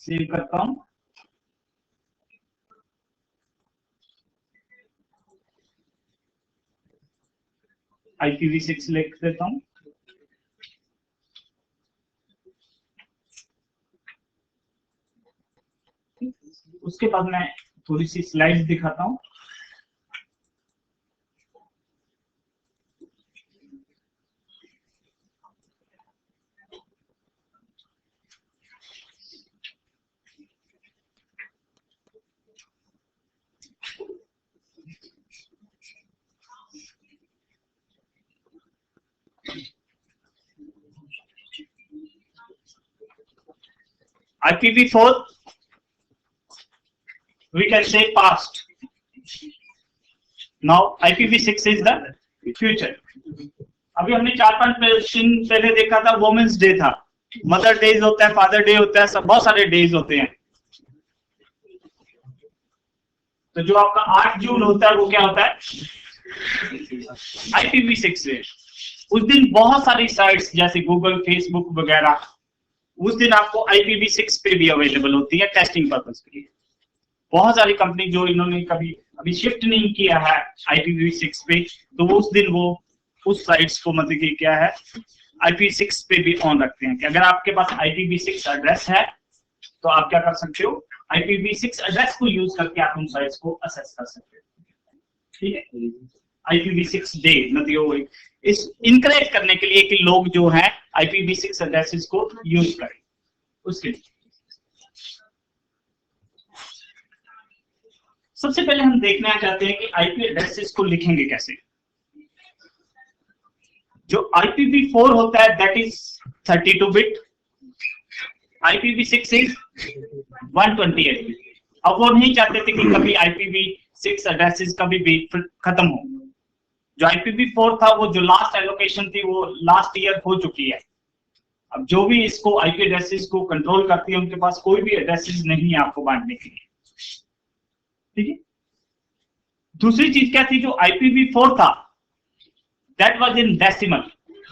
Save करता हूं। IPv6 लिख देता हूं। उसके बाद मैं थोड़ी सी स्लाइड्स दिखाता हूं। IPv4 we can say past. Now IPv6 is the future. अभी हमने 4-5 दिन पहले देखा था वुमेन्स डे था, मदर डेज होता है, फादर डे होता है, सब बहुत सारे डेज होते हैं। तो जो आपका 8 जून होता है वो क्या होता है? IPv6 से। उस दिन बहुत सारी साइट्स जैसे गूगल, फेसबुक वगैरह उस दिन आपको IPv6 पे भी अवेलेबल होती है टेस्टिंग पर्पस के लिए। बहुत सारी कंपनी जो इन्होंने कभी अभी शिफ्ट नहीं किया है IPv6 पे, तो उस दिन वो उस साइट्स को मतलब कि क्या है IPv6 पे भी ऑन रखते हैं कि अगर आपके पास IPv6 एड्रेस है तो आप क्या कर सकते हो, IPv6 एड्रेस को यूज करके आप उन साइट्स को असेस कर सकते हो। ठीक है, IPv6 डे मतलब इस इनकरेज करने के लिए कि लोग जो है IPv6 एड्रेसेस को यूज करें उसके लिए। सबसे पहले हम देखना चाहते हैं कि IP एड्रेसेस को लिखेंगे कैसे। जो IPv4 होता है that is 32 bit, IPv6 is 128 bit. अब वो नहीं चाहते थे कि कभी IPv6 एड्रेसेस कभी भी खत्म हो। जो IPv4 था वो जो लास्ट एलोकेशन थी वो लास्ट ईयर हो चुकी है। अब जो भी इसको IP एड्रेसेस को कंट्रोल करती है उनके पास कोई भी एड्रेसेस नहीं है आपको बांटने के लिए। ठीक है, दूसरी चीज क्या थी, जो IPv4 था that was in decimal,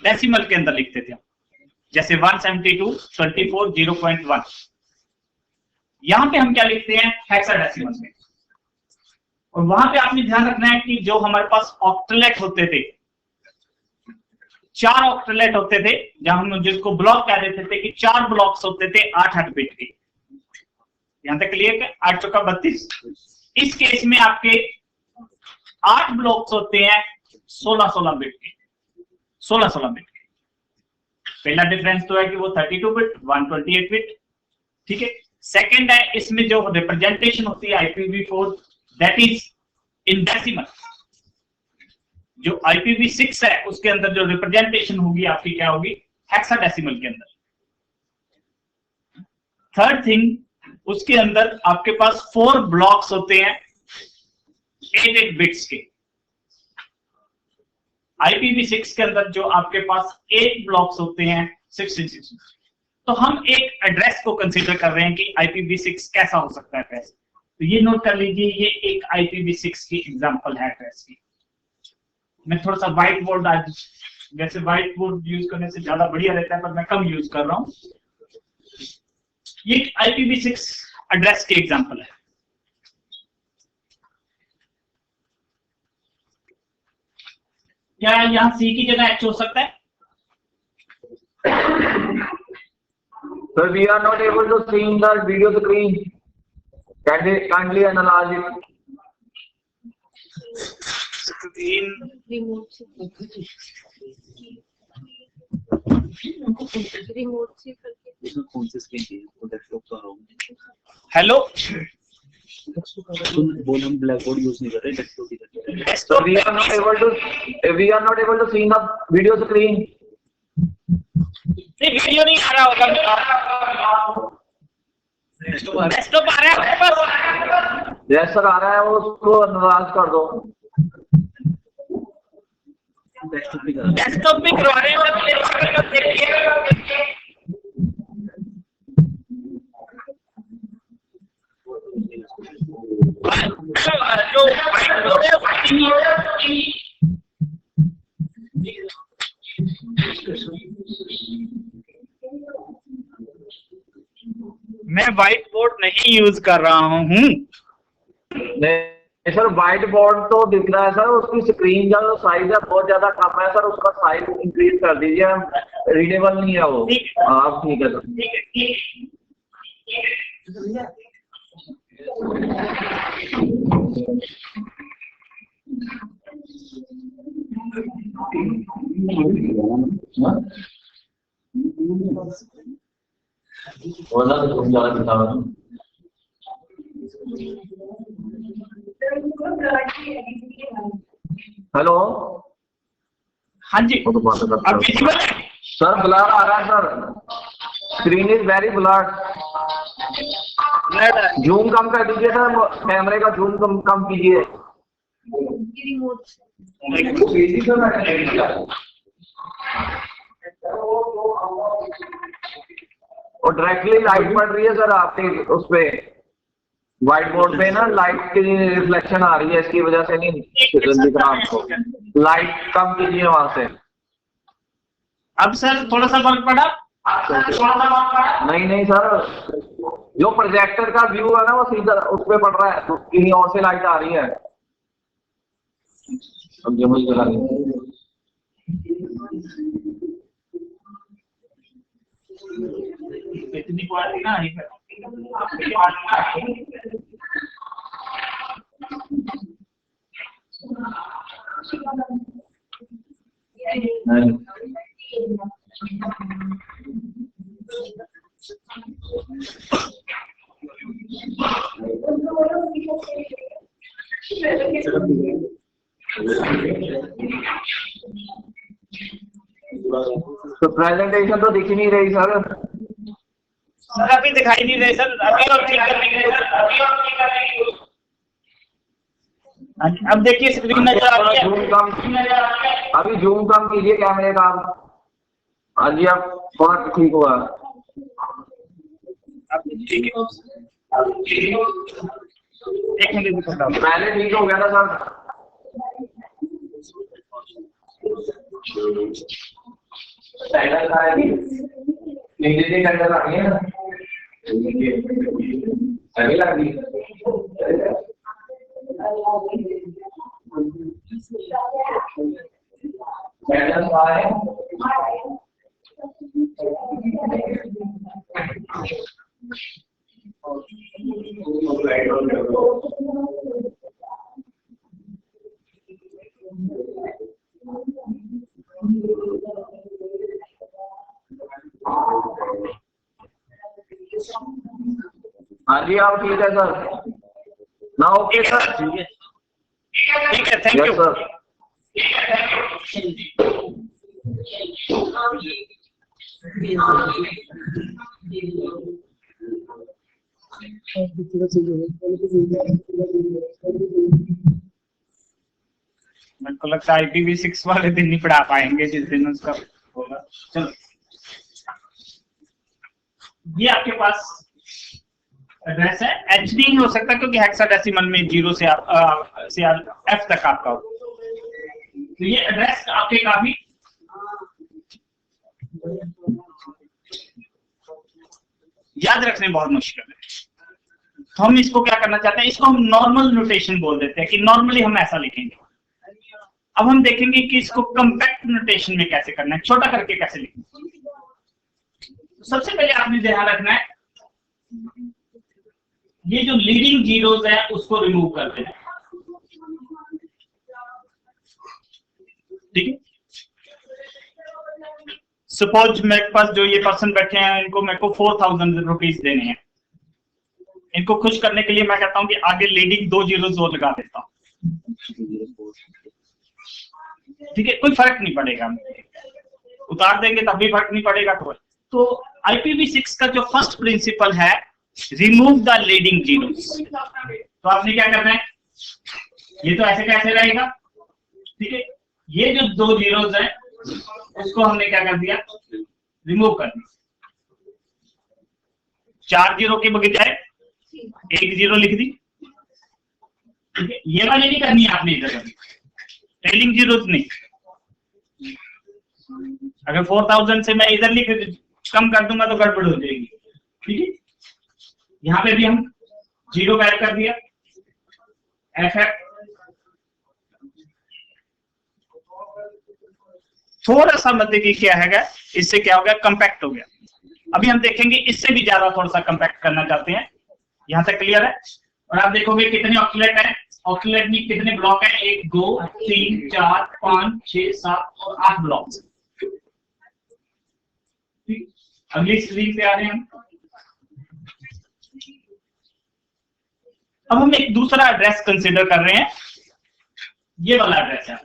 decimal के अंदर लिखते थे जैसे 172.24.0.1। यहां पे हम क्या लिखते हैं हेक्साडेसिमल में। और वहां पे आपने ध्यान रखना है कि जो हमारे पास ऑक्टलेट होते थे, 4 ऑक्टलेट होते थे, जहां हम जिसको ब्लॉक कह देते थे कि 4 ब्लॉक्स होते थे 8-8 बिट के। यहां तक क्लियर है? 8 चौका 32। इस केस में आपके 8 ब्लॉक्स होते हैं 16-16 बिट के, 16-16 बिट के। पहला डिफरेंस तो है कि वो 32 बिट 128 बिट। ठीक है, सेकंड है इसमें जो रिप्रेजेंटेशन होती है IPv4 that is in decimal. जो IPv6 है उसके अंदर जो रिप्रेजेंटेशन होगी आपकी क्या होगी, हेक्साडेसिमल के अंदर। थर्ड थिंग, उसके अंदर आपके पास 4 ब्लॉक्स होते हैं 8-8 बिट्स के। IPv6 के अंदर जो आपके पास 8 ब्लॉक्स होते हैं 66। तो हम एक एड्रेस को कंसीडर कर रहे हैं कि IPv6 कैसा हो सकता है एड्रेस। तो ये नोट कर लीजिए, ये एक IPv6 की एग्जांपल है एड्रेस की। मैं थोड़ा सा व्हाइट बोर्ड, आज वैसे व्हाइट बोर्ड यूज करने से ज्यादा बढ़िया रहता है पर मैं कम यूज कर रहा हूं। ये एक IPv6 एड्रेस की एग्जांपल है। क्या यहाँ C की जगह H हो सकता है? Sir, we are not able to see in the video screen. Kindly analyze it. Screen. Remote से करके कौन सी स्क्रीन थी वो डेस्कटॉप तो रहा हूं। हेलो, बोल हम ब्लैक बोर्ड यूज नहीं कर रहे, डेस्कटॉप ही कर रहे हैं। So we are not able to see in the video screen. Video नहीं आ रहा होगा, डेस्कटॉप आ रहा है आपके पास? Yes sir, आ रहा है, वो उसको एनालाइज कर दो। डेस्कटॉप भी कर डेस्कटॉप भी करवा रहे हैं मतलब जो मैं व्हाइट बोर्ड नहीं यूज कर रहा हूँ। नहीं सर, व्हाइट बोर्ड तो दिख रहा है सर, उसकी स्क्रीन का जो साइज है बहुत ज्यादा कम है सर, उसका साइज इंक्रीज कर दीजिए, रीडेबल नहीं है वो। ठीक आप ठीक है सर। बोला तो तुम ज्यादा दिखाओ। हेलो, हाँ जी, वो तो बात करता अब हूँ। विजिबल है? सर ब्लर आ रहा है sir, screen is very blur. Zoom कम कर दीजिए सर, कैमरे का जूम कम कीजिए। रिमोट से। और डायरेक्टली लाइट पड़ रही है सर आपके उस पे व्हाइट बोर्ड पे ना, लाइट की रिफ्लेक्शन आ रही है, इसकी वजह से नहीं दिख रहा आपको। लाइट कम कीजिए वहां से। अब सर थोड़ा सा फर्क पड़ा? नहीं सर, जो प्रोजेक्टर का व्यू है ना वो सीधा उस पे पड़ रहा है, तो कहीं और से लाइट आ रही है। अब जो मुझे लगा इतनी क्वालिटी ना है। तो प्रेजेंटेशन तो दिख ही नहीं रही सर। सर अभी दिखाई नहीं रहे सर, अभी और ठीक करने के लिए। अब देखिए स्क्रीन नजर आ रही है। जूम कम, अभी जूम कम कीजिए कैमरे का। हाँ जी, अब थोड़ा ठीक हुआ। ठीक है, एक मिनट पहले ठीक हो गया था सर। हाँ जी, आप ठीक है सर ना? ओके सर, ठीक है, थैंक यू यस सर। मेरे को लगता है IPv6 वाले दिन नहीं पढ़ा पाएंगे जिस दिन उसका होगा। चलो, ये आपके पास एड्रेस है। HD नहीं हो सकता क्योंकि हेक्साडेसिमल में 0 से F तक आपका हो। तो ये एड्रेस आपके काफी याद रखने बहुत मुश्किल है। तो हम इसको क्या करना चाहते हैं, इसको हम नॉर्मल नोटेशन बोल देते हैं कि नॉर्मली हम ऐसा लिखेंगे। अब हम देखेंगे कि इसको कॉम्पैक्ट नोटेशन में कैसे करना है, छोटा करके कैसे लिखना है। सबसे पहले आपने ध्यान रखना है, ये जो लीडिंग जीरोस है उसको रिमूव कर देना। ठीक है, सपोज मेरे पास जो ये पर्सन बैठे हैं, इनको मेरे को 4000 रुपीज देने हैं। इनको खुश करने के लिए मैं कहता हूं कि आगे लीडिंग 2 जीरोस और लगा देता हूं। ठीक है, कोई फर्क नहीं पड़ेगा, उतार देंगे तब भी फर्क नहीं पड़ेगा। तो IPv6 का जो फर्स्ट प्रिंसिपल है, रिमूव द लीडिंग जीरोस। तो आपने क्या करना है, ये तो ऐसे कैसे रहेगा। ठीक है, ये जो 2 जीरोस है उसको हमने क्या कर दिया, रिमूव कर दिया। 4 जीरो के बजाय 1 जीरो लिख दी। ठीक है, ये वाली नहीं करनी है आपने इधर कभी, ट्रेलिंग जीरोस नहीं। अगर 4000 से मैं इधर लिख कम कर दूंगा तो गड़बड़ हो जाएगी। ठीक है, यहां पे भी हम 0 ऐड कर दिया, FF थोड़ा सा मतलब कि क्या है, इससे क्या हो गया, कंपैक्ट हो गया। अभी हम देखेंगे इससे भी ज्यादा थोड़ा सा कंपैक्ट करना चाहते हैं। यहां तक क्लियर है? और आप देखोगे कितने ऑक्सीलेट है, ऑक्सीलेट में कितने ब्लॉक है, 1 2 3 4 5 6 7 और 8 ब्लॉक। अगली स्क्रीन पे आ रहे हैं हम। अब हम एक दूसरा एड्रेस कंसीडर कर रहे हैं, ये वाला एड्रेस है।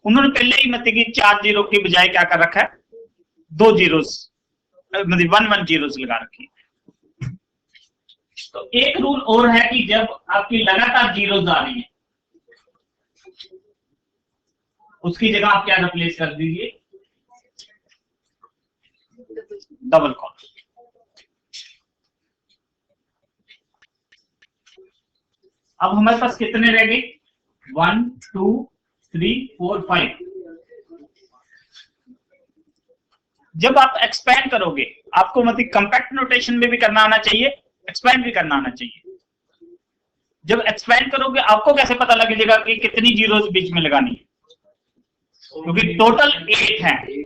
उन्होंने पहले ही मतलब कि 4 जीरो की बजाय क्या कर रखा है, 2 जीरोस मतलब 1 जीरोस लगा रखी है। तो एक रूल और है कि जब आपकी लगातार जीरोस आ रही है, उसकी जगह आप क्या रिप्लेस कर दीजिए, डबल कॉल। अब हमारे पास कितने रह गए, 1 2 3 4 5। जब आप एक्सपैंड करोगे, आपको मतलब कंपैक्ट नोटेशन में भी करना आना चाहिए, एक्सपैंड भी करना आना चाहिए। जब एक्सपैंड करोगे आपको कैसे पता लगेगा कि कितनी जीरोस बीच में लगानी है, क्योंकि टोटल 8 है।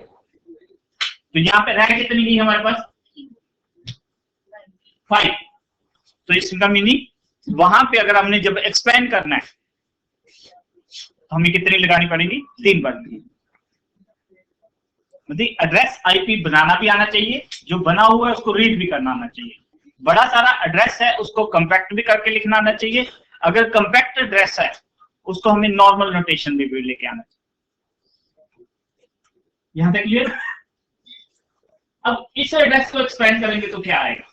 तो यहां पे रह कितनी गई हमारे पास, 5। तो इसका मीनिंग वहां पे अगर हमने जब एक्सपैंड करना है तो हमें कितनी लगानी पड़ेगी, 3 बार। मतलब एड्रेस आईपी बनाना भी आना चाहिए, जो बना हुआ है उसको रीड भी करना आना चाहिए। बड़ा सारा एड्रेस है उसको कंपैक्ट भी करके लिखना आना चाहिए। अगर कंपैक्ट एड्रेस है उसको हमें नॉर्मल नोटेशन में भी लेके आना चाहिए। यहां तक क्लियर? अब इस एड्रेस को एक्सपेंड करेंगे तो क्या आएगा,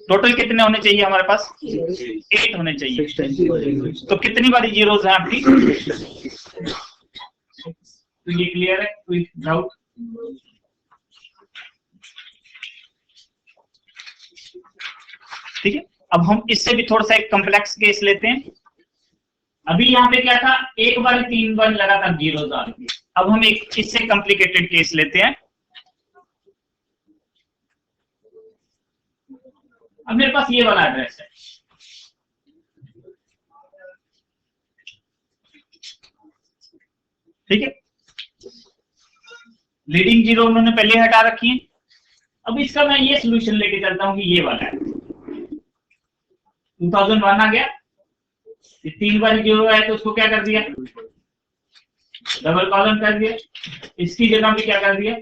टोटल कितने होने चाहिए हमारे पास, 8 होने चाहिए। तो कितनी बारी जीरोस है आपकी, तो ये क्लियर है, कोई डाउट? ठीक है। अब हम इससे भी थोड़ा सा एक कॉम्प्लेक्स केस लेते हैं। अभी यहाँ पे क्या था, एक बार 3 बार लगातार जीरोस आ रही थी। अब हम एक इससे कॉम्प्लिकेटेड केस लेते हैं। अब मेरे पास ये वाला एड्रेस है, ठीक है। लीडिंग जीरो उन्होंने पहले हटा रखी है। अब इसका मैं ये सॉल्यूशन लेके चलता हूं कि ये वाला है, 2001 आ गया, 3 बार जीरो है तो उसको क्या कर दिया, डबल कॉलम कर दिया। इसकी जगह भी क्या कर दिया,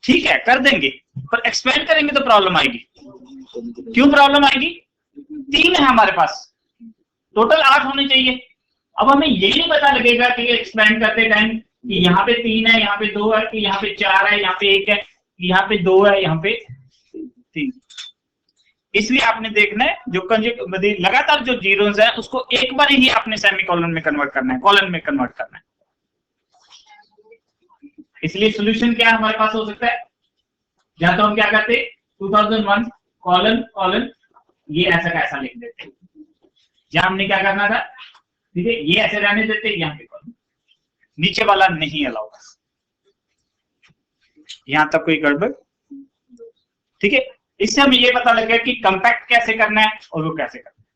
ठीक है कर देंगे, पर एक्सपेंड करेंगे तो प्रॉब्लम आएगी। क्यों प्रॉब्लम आएगी, 3 है हमारे पास, टोटल 8 होने चाहिए। अब हमें ये नहीं पता लगेगा कि एक्सपेंड करते टाइम कि यहाँ पे 3 है, यहाँ पे 2 है, कि यहाँ पे 4 है, यहाँ पे 1 है, यहाँ पे 2 है, यहाँ पे 3। इसलिए आपने देखना है जो लगातार जो जीरोस है उसको एक बार ही आपने सेमीकोलन में कन्वर्ट करना है, कॉलन में कन्वर्ट करना है। इसलिए सॉल्यूशन क्या हमारे पास हो सकता है, या तो हम क्या करते 2001 कॉलन कॉलन ये ऐसा का ऐसा लिख देते, या हमने क्या करना था, ठीक है, ये ऐसे रहने देते, यहाँ पे कॉलन, नीचे वाला नहीं अलाउ। यहां तक कोई गड़बड़, ठीक है। इससे हमें ये पता लग गया कि कंपैक्ट कैसे करना है और वो कैसे करना है।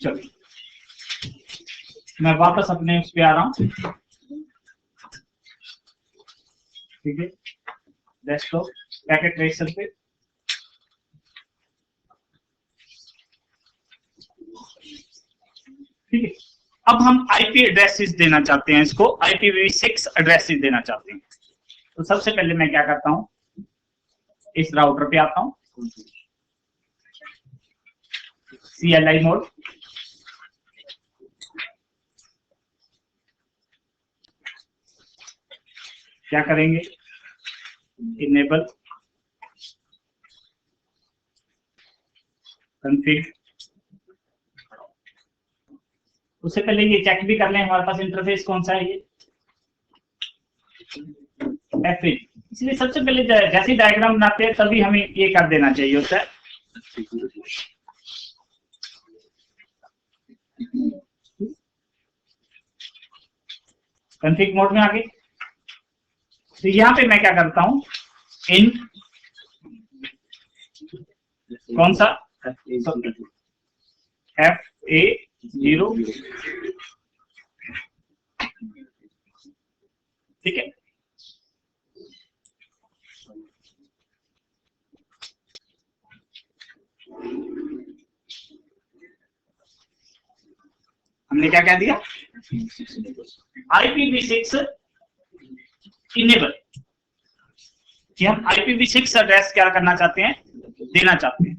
चलो मैं वापस अपने उस पे आ रहा हूं, ठीक है, डेस्कटॉप पैकेट ट्रेसर पे। ठीक है, अब हम आईपी एड्रेसेस देना चाहते हैं, इसको IPv6 एड्रेसेस देना चाहते हैं। तो सबसे पहले मैं क्या करता हूं, इस राउटर पे आता हूं, CLI मोड, क्या करेंगे, इनेबल कॉन्फ़िग। उससे पहले ये चेक भी कर लें हमारे पास इंटरफेस कौन सा है, ये FA। इसलिए सबसे पहले जैसे डायग्राम बनाते हैं तभी हमें ये कर देना चाहिए होता है। कॉन्फ़िग मोड में आगे तो यहाँ पे मैं क्या करता हूं, इन कौन सा FA0, ठीक है। हमने क्या कह दिया, IPv6 इनेबल, कि हम IPv6 एड्रेस क्या करना चाहते हैं, देना चाहते हैं।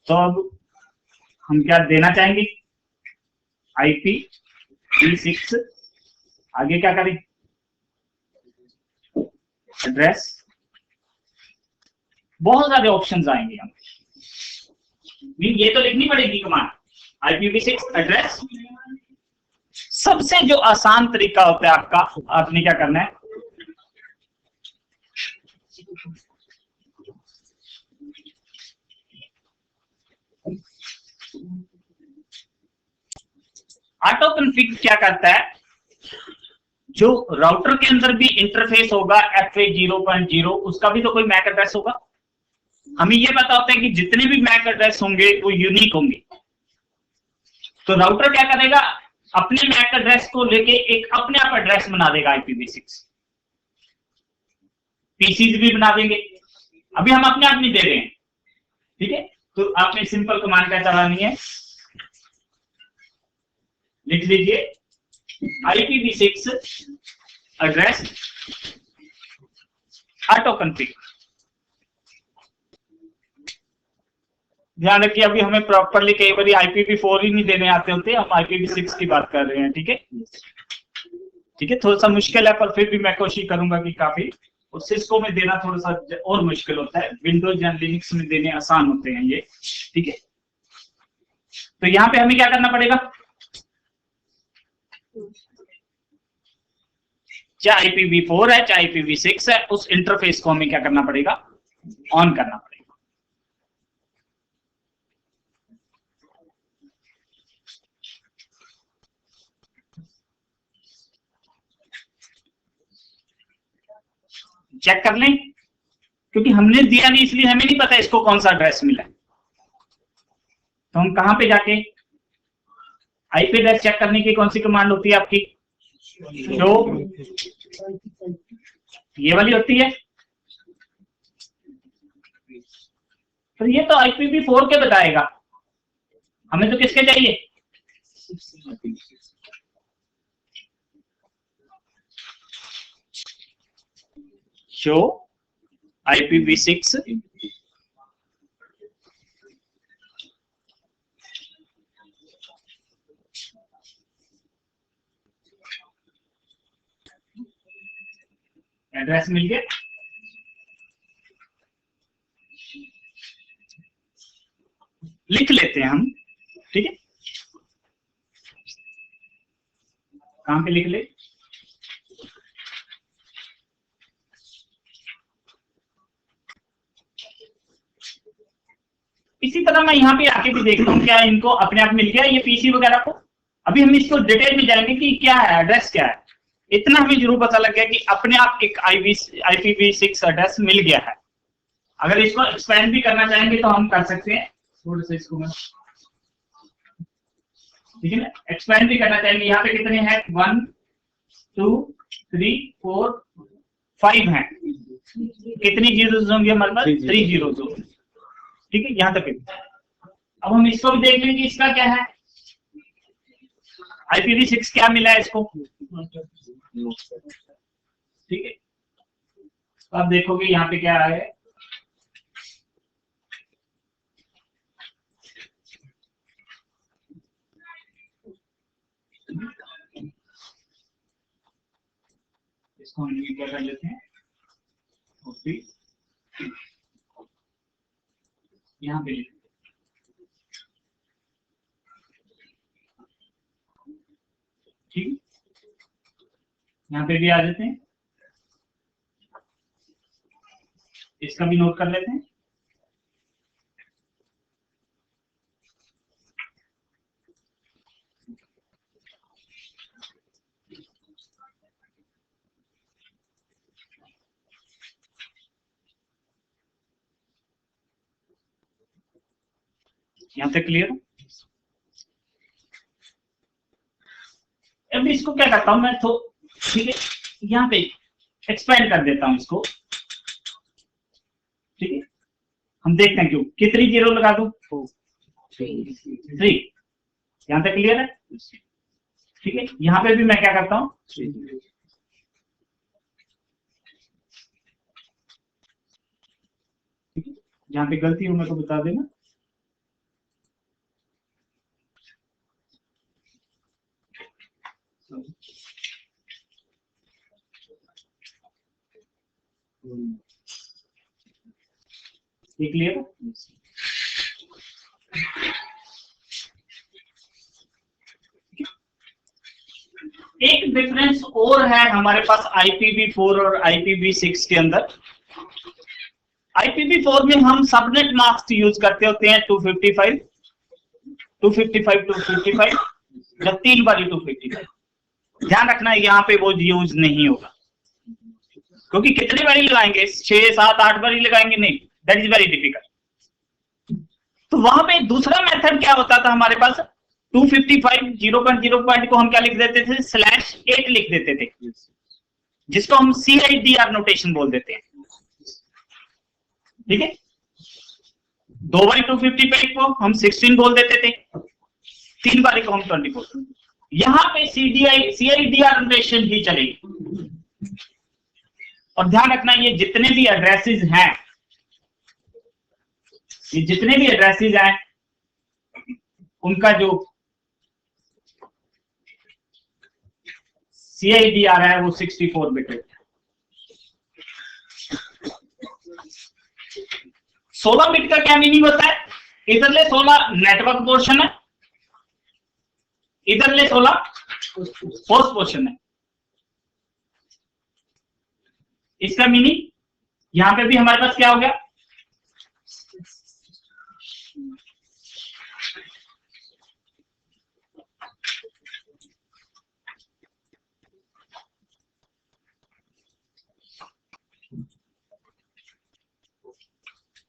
तो अब हम क्या देना चाहेंगे, IPv6 आगे क्या करें, एड्रेस। बहुत सारे ऑप्शंस आएंगे हमें, ये तो लिखनी पड़ेगी कमांड, IPv6 एड्रेस। सबसे जो आसान तरीका होता है आपका, आपने क्या करना है, ऑटो कॉन्फ़िग क्या करता है, जो राउटर के अंदर भी इंटरफेस होगा FA0.0, उसका भी तो कोई मैक एड्रेस होगा। हमें ये पता होता है कि जितने भी मैक एड्रेस होंगे वो यूनिक होंगे। तो राउटर क्या करेगा, अपने मैक एड्रेस को लेके एक अपने आप एड्रेस बना देगा IPv6। पीसीज भी बना देंगे, अभी हम अपने आप नहीं दे रहे हैं, ठीक है। तो आपने सिंपल कमांड क्या चलानी है, लिख लीजिए IPv6 एड्रेस ऑटो कॉन्फ़िग। ध्यान रखिए अभी हमें प्रॉपरली कई बार IPv4 ही नहीं देने आते होते, हम IPv6 की बात कर रहे हैं, ठीक है। ठीक है, थोड़ा सा मुश्किल है पर फिर भी मैं कोशिश करूंगा कि काफी, और सिस्को में देना थोड़ा सा और मुश्किल होता है, विंडोज या लिनक्स में देने आसान होते हैं ये, ठीक है। तो यहाँ पे हमें क्या करना पड़ेगा, चाहे IPv4 है चाहे IPv6 है, उस इंटरफेस को हमें क्या करना पड़ेगा, ऑन करना पड़ेगा। चेक कर लें, क्योंकि हमने दिया नहीं इसलिए हमें नहीं पता इसको कौन सा एड्रेस मिला है। तो हम कहां पे जाके आईपी एड्रेस चेक करने की कौन सी कमांड होती है आपकी, शो, ये वाली होती है। तो ये तो IPv4 के बताएगा, हमें तो किसके चाहिए, शो IPv6 एड्रेस मिल गया। लिख लेते हैं हम, ठीक है, कहां पे लिख ले, इसी तरह मैं यहाँ पे आके भी देखता हूँ क्या इनको अपने आप मिल गया ये पीसी वगैरह को। अभी हम इसको डिटेल में जाएंगे कि क्या है, एड्रेस क्या है। इतना हमें जरूर पता लग गया कि अपने आप एक IPv6 एड्रेस मिल गया है। अगर इसको एक्सपेंड भी करना चाहेंगे तो हम कर सकते हैं, थोड़ा सा इसको मैं, ठीक है ना, एक्सपेंड भी करना चाहेंगे। यहाँ पे कितने हैं, 1 2 3 4 5 हैं, कितनी जीरोस होंगे हमारे पास, 3 जीरोस होंगे, ठीक है, यहाँ तक। अब हम इसको भी देख लेंगे इसका क्या है, IPv6 क्या मिला है इसको, ठीक है। तो आप देखोगे यहाँ पे क्या है, इसको हम क्या कर लेते हैं, यहाँ पे ठीक, यहाँ पे भी आ जाते हैं। इसका भी नोट कर लेते हैं। यहां तक क्लियर? अब इसको क्या करता हूं मैं, तो ठीक है, यहां पे एक्सपेंड कर देता हूं इसको। ठीक है, हम देखते हैं क्यों, कितनी जीरो लगा दूं? 3। यहां तक क्लियर है? ठीक है, यहां पे भी मैं क्या करता हूं, जहां पे गलती हो मेरे को बता देना। ये क्लियर है? एक डिफरेंस और है हमारे पास IPv4 और IPv6 के अंदर। IPv4 में हम सबनेट मास्क यूज करते होते हैं 255 जब 3 बारी 255। ध्यान रखना यहाँ पे वो यूज नहीं होगा, क्योंकि कितनी बारी लगाएंगे, 6, 7, 8 बारी लगाएंगे नहीं, दैट इज वेरी डिफिकल्ट। तो वहां पे दूसरा मेथड क्या होता था हमारे पास, 255 0.0 को हम क्या लिख देते थे, /8 लिख देते थे, जिसको हम CIDR नोटेशन बोल देते हैं। ठीक है, 2 बारी 255 को हम 16 बोल देते थे, 3 बारी को हम 24। यहां पे CIDR नोटेशन ही चलेगी। और ध्यान रखना, ये जितने भी एड्रेसेस हैं, उनका जो CIDR है वो 64 बिट है। 16 बिट का क्या मीनिंग होता है, इधरले 16 नेटवर्क पोर्शन है, इधरले 16 होस्ट पोर्शन है। इसका मीनिंग यहां पे भी हमारे पास क्या हो गया,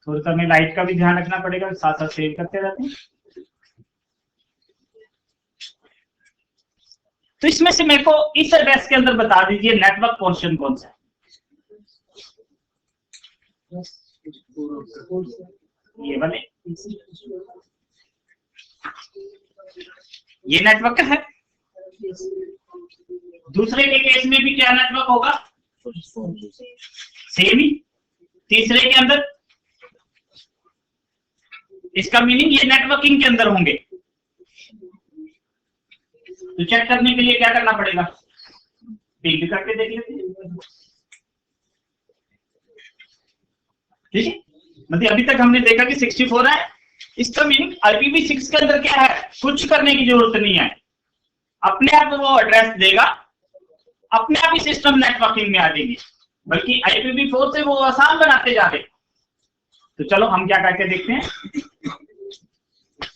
थोड़ा सा हमें लाइट का भी ध्यान रखना पड़ेगा, साथ साथ सेव करते रहते हैं। तो इसमें से मेरे को इस एड्रेस के अंदर बता दीजिए नेटवर्क पोर्शन कौन सा है। ये वाले, ये नेटवर्क है। दूसरे के केस में भी क्या नेटवर्क होगा, सेम ही। तीसरे के अंदर, इसका मीनिंग ये नेटवर्किंग के अंदर होंगे। तो चेक करने के लिए क्या करना पड़ेगा, पिंग करके देख लेते हैं। ठीक है, मतलब अभी तक हमने देखा कि 64 है, इसका मीनिंग IPv6 के अंदर क्या है, कुछ करने की जरूरत नहीं है, अपने आप वो एड्रेस देगा, अपने आप ही सिस्टम नेटवर्किंग में आ जाएगी, बल्कि IPv4 से वो आसान बनाते जा रहे। तो चलो हम क्या करके देखते हैं,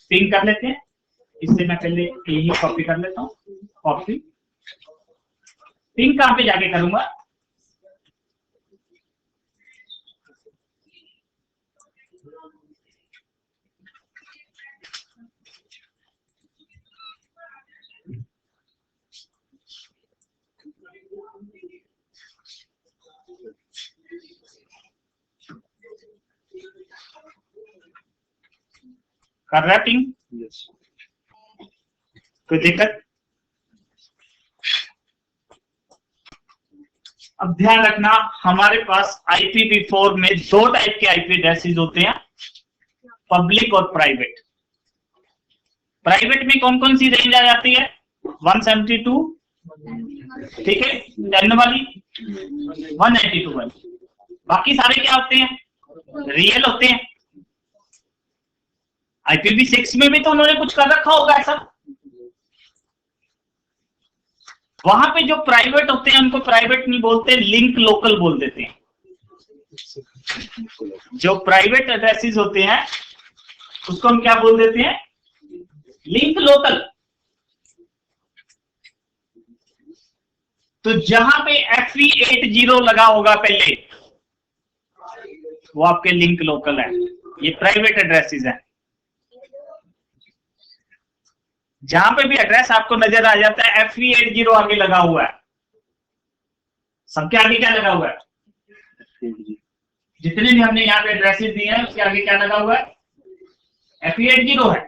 पिंग कर लेते हैं। इससे मैं पहले यही कॉपी कर लेता हूं, कॉपी। पिंग कहां पे जाके करूंगा, कर रहा है पिंग, कोई दिक्कत? अब ध्यान रखना, हमारे पास IPv4 में 2 टाइप के IP एड्रेसेस होते हैं, पब्लिक और प्राइवेट। प्राइवेट में कौन कौन सी रेंज आ जाती है, 172, ठीक है, 10 वाली 192 वाली। बाकी सारे क्या होते हैं, रियल होते हैं। IPv6 में भी तो उन्होंने कुछ कर रखा होगा ऐसा। वहां पे जो प्राइवेट होते हैं उनको प्राइवेट नहीं बोलते, लिंक लोकल बोल देते हैं। जो प्राइवेट एड्रेसेस होते हैं उसको हम क्या बोल देते हैं, लिंक लोकल। तो जहां पे FE80 लगा होगा पहले, वो आपके लिंक लोकल है, ये प्राइवेट एड्रेसेस है। जहां पे भी एड्रेस आपको नजर आ जाता है FE80 आगे लगा हुआ है, सबके आगे क्या लगा हुआ है, जितने भी हमने यहाँ पे एड्रेसेस दिए हैं उसके आगे क्या लगा हुआ है, FE80 है।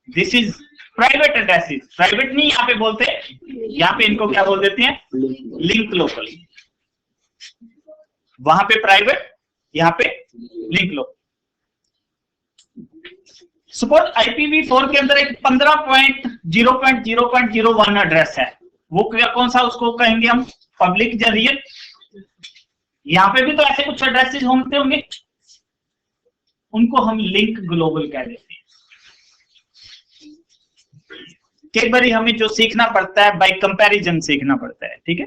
This is private addresses. Private नहीं यहाँ पे बोलते, यहाँ पे इनको क्या बोल देते हैं, लिंक लोकल। वहां पे प्राइवेट, यहाँ पे लिंक लोकल। सपोज IPv4 के अंदर एक 15.0.0.01 एड्रेस है, वो कौन सा उसको कहेंगे हम, पब्लिक या रियल। यहाँ पे भी तो ऐसे कुछ एड्रेसेस होंगे, उनको हम लिंक ग्लोबल कह देते हैं। कई बार हमें जो सीखना पड़ता है बाय कंपैरिजन सीखना पड़ता है, ठीक है।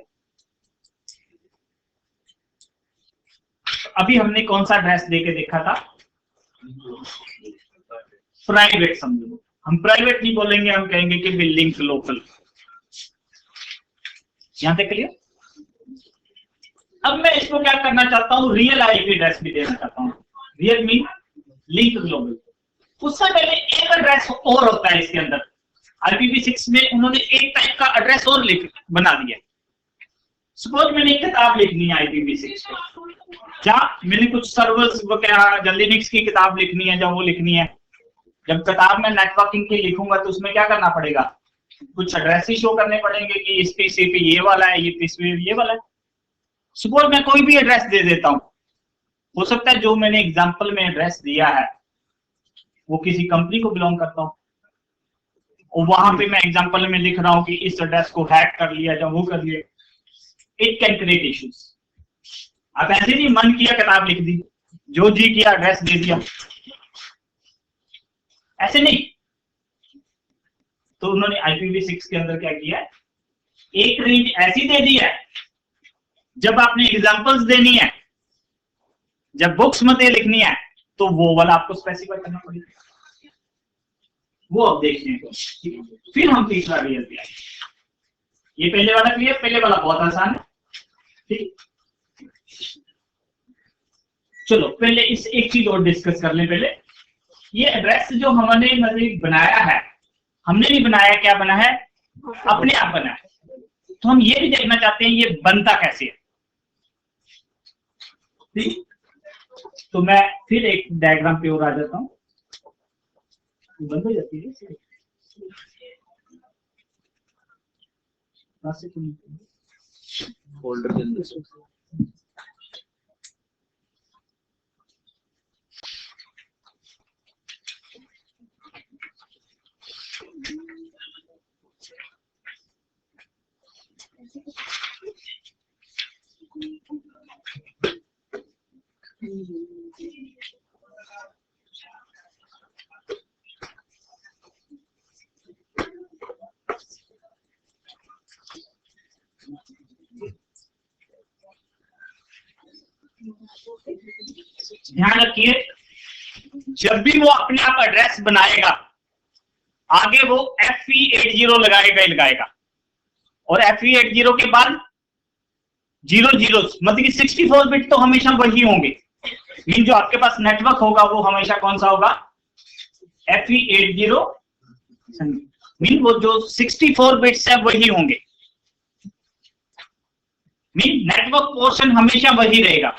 अभी हमने कौन सा एड्रेस देके देखा था, प्राइवेट समझो, हम प्राइवेट नहीं बोलेंगे, हम कहेंगे कि भी लिंक लोकल। यहां तक क्लियर। अब मैं इसको क्या करना चाहता हूं, रियल IP एड्रेस भी देना चाहता हूं। Real mean link global. उससे पहले एक एड्रेस और होता है इसके अंदर, IPv6 में उन्होंने एक टाइप का एड्रेस और बना दिया। सपोज मैंने एक किताब लिखनी है IPv6 पे, जहां मैंने कुछ सर्वर्स वगैरह या लिनक्स की किताब लिखनी है, जब वो लिखनी है, जब किताब में नेटवर्किंग की लिखूंगा तो उसमें क्या करना पड़ेगा, कुछ एड्रेस ही शो करने पड़ेंगे कि इस पीसी पे ये वाला है, ये पीसी पे ये वाला है। सपोज मैं कोई भी एड्रेस दे देता हूं, हो सकता है जो मैंने एग्जांपल में एड्रेस दिया है वो किसी कंपनी को बिलोंग करता हूं, और वहां पे मैं एग्जांपल में लिख रहा हूं कि इस एड्रेस को हैक कर लिया या वो कर लिया। It can create issues. आप ऐसे नहीं मन किया किताब लिख दी, जो जी किया एड्रेस दे दिया, ऐसे नहीं। तो उन्होंने IPv6 के अंदर क्या किया है, एक रेंज ऐसी दे दी है, जब आपने एग्जांपल्स देनी है, जब बुक्स मते लिखनी है, तो वो वाला आपको स्पेसिफाई करना पड़ेगा। वो अब देखने को, फिर हम तीसरा रियल पे आए। ये पहले वाला क्लियर, पहले वाला बहुत आसान है, ठीक। चलो पहले इस एक चीज और डिस्कस कर ले। पहले ये एड्रेस जो हमने मतलब बनाया है, हमने नहीं बनाया, क्या बना है, अपने आप बना है। तो हम ये भी देखना चाहते हैं ये बनता कैसे है, ठीक। तो मैं फिर एक डायग्राम पे और आ जाता हूं, बंद हो जाती है फोल्डर के अंदर। ध्यान रखिए, जब भी वो अपने आप एड्रेस बनाएगा, आगे वो FE80 लगाएगा ही लगाएगा, और FE80 के बाद 00 मतलब कि 64 बिट तो हमेशा वही होंगे। मीन जो आपके पास नेटवर्क होगा वो हमेशा कौन सा होगा, FE80। मीन वो जो 64 बिट्स है वही होंगे। मीन नेटवर्क पोर्शन हमेशा वही रहेगा।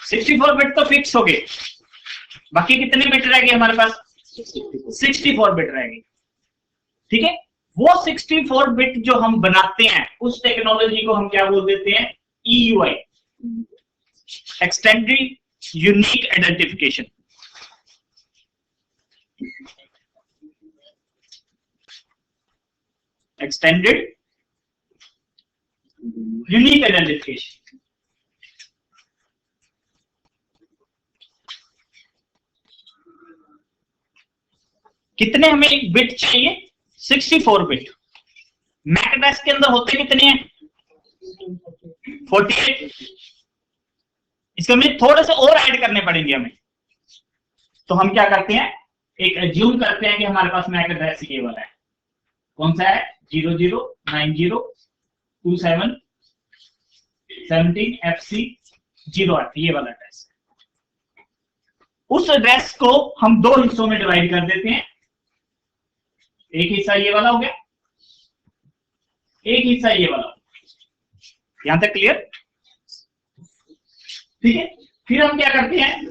64 बिट तो फिक्स हो गए, बाकी कितने बिट रह गए हमारे पास, 64 बिट रह गई, ठीक है। वो 64 बिट जो हम बनाते हैं, उस टेक्नोलॉजी को हम क्या बोल देते हैं, EUI, extended unique identification. Extended unique identification. कितने हमें बिट चाहिए, 64 बिट। मैक एड्रेस के अंदर होते कितने हैं, 48। इसके में थोड़े से और ऐड करने पड़ेंगे हमें। तो हम क्या करते हैं, एक एज्यूम करते हैं कि हमारे पास मैक एड्रेस ये वाला है। कौन सा है? 00902717FC08, ये वाला एड्रेस। उस एड्रेस को हम दो हिस्सों में डिवाइड कर देते हैं। एक हिस्सा ये वाला हो गया, एक हिस्सा ये वाला। यहां तक क्लियर? ठीक है। फिर हम क्या करते हैं,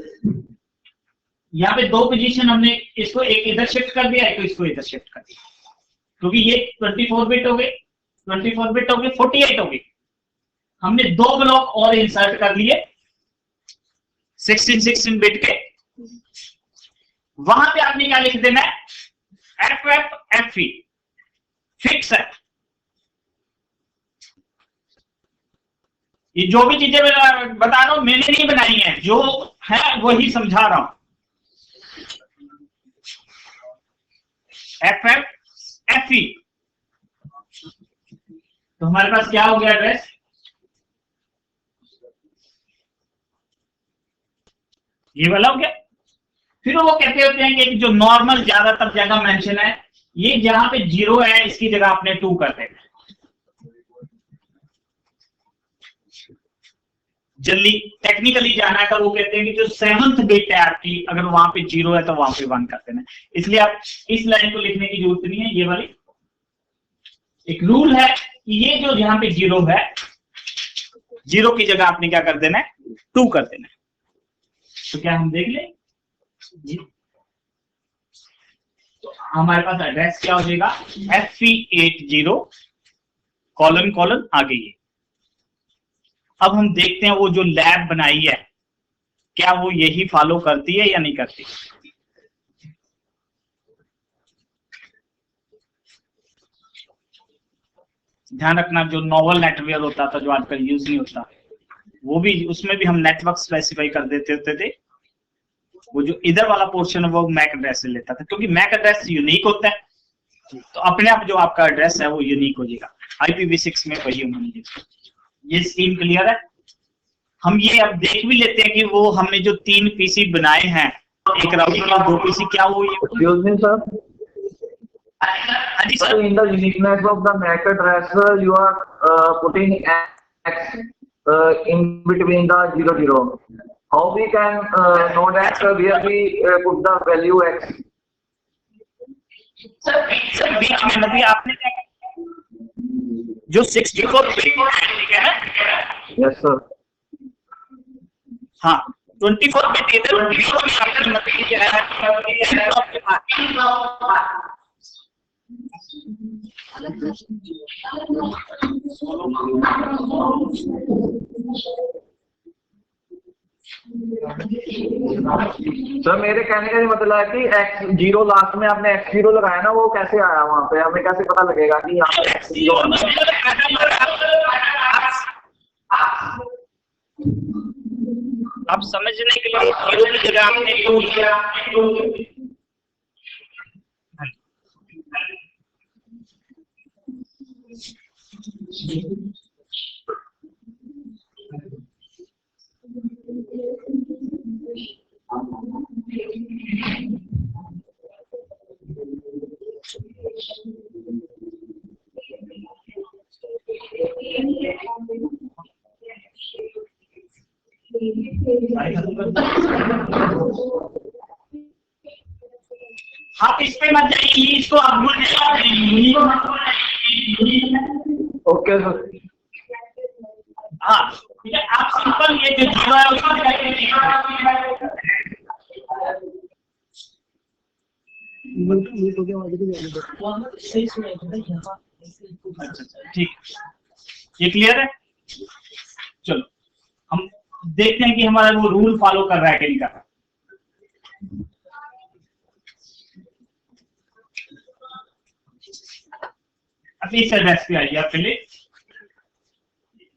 यहां पे दो पोजीशन हमने इसको एक इधर शिफ्ट कर दिया, एक इसको इधर शिफ्ट कर दिया, क्योंकि ये 24 बिट हो गए, 24 बिट हो गए, 48 हो गए। हमने दो ब्लॉक और इंसर्ट कर लिए 16 बिट के। वहां पे आपने क्या लिख देना है, FFFE, फिक्स है। ये जो भी चीजें मैं बता रहा हूं मैंने नहीं बनाई है, जो है वही समझा रहा हूं। FFFE, तो हमारे पास क्या हो गया एड्रेस, ये वाला हो गया। फिर वो कहते होते हैं कि जो नॉर्मल ज्यादातर जगह मेंशन है, ये जहां पे 0 है इसकी जगह आपने 2 कर देना। जल्दी टेक्निकली जाना है तो वो कहते हैं कि जो 7th बिट है आपकी, अगर वहां पे 0 है तो वहां पे 1 कर देना। इसलिए आप इस लाइन को लिखने की जरूरत नहीं है। ये वाली एक रूल है कि ये जो यहां पे 0 है, 0 की जगह आपने क्या कर देना है, 2 कर देना है। तो क्या हम देख लें, तो हमारे पास एड्रेस क्या हो जाएगा, FE80 कॉलन कॉलन आगे ये। अब हम देखते हैं वो जो लैब बनाई है क्या वो यही फॉलो करती है या नहीं करती। ध्यान रखना, जो नॉवल नेटवेयर होता था जो आजकल यूज नहीं होता, वो भी, उसमें भी हम नेटवर्क स्पेसिफाई कर देते होते थे। वो जो इधर वाला पोर्शन है वो मैक एड्रेस से लेता था, क्योंकि मैक एड्रेस यूनिक होता है, तो अपने आप जो आपका एड्रेस है वो यूनिक हो जाएगा। IPv6 में वही होंगे। ये स्कीम क्लियर है। हम ये अब देख भी लेते हैं कि वो हमने जो 3 PC बनाए हैं, एक राउटर और 2 PC, क्या वो Excuse me, sir. हाँ जी Sir, sir. in the uniqueness of the MAC address, you are putting X in between the 00. How we can know that where we put the value X? Sir बीच में मतलब आपने क्या जो 64 ठीक है ना? Yes, sir. हाँ 24 बिट इधर 0 में आपने मतलब क्या है, सर मेरे कहने का ये मतलब है कि X0 लास्ट में आपने X0 लगाया ना, वो कैसे आया वहां पे, हमें कैसे पता लगेगा कि यहाँ पे X0 आप समझने के लिए 0 की जगह आपने 2 लिया। आप इस पे मत जाइए, इसको आप भूल जाइए। Okay sir. हाँ ठीक है, आप सिंपल ये जो जीरो है उसको ठीक, ये क्लियर है। चलो हम देखते हैं कि हमारा वो रूल फॉलो कर रहा है कि नहीं कर रहा। अब इस एड्रेस पे आइए आप पहले।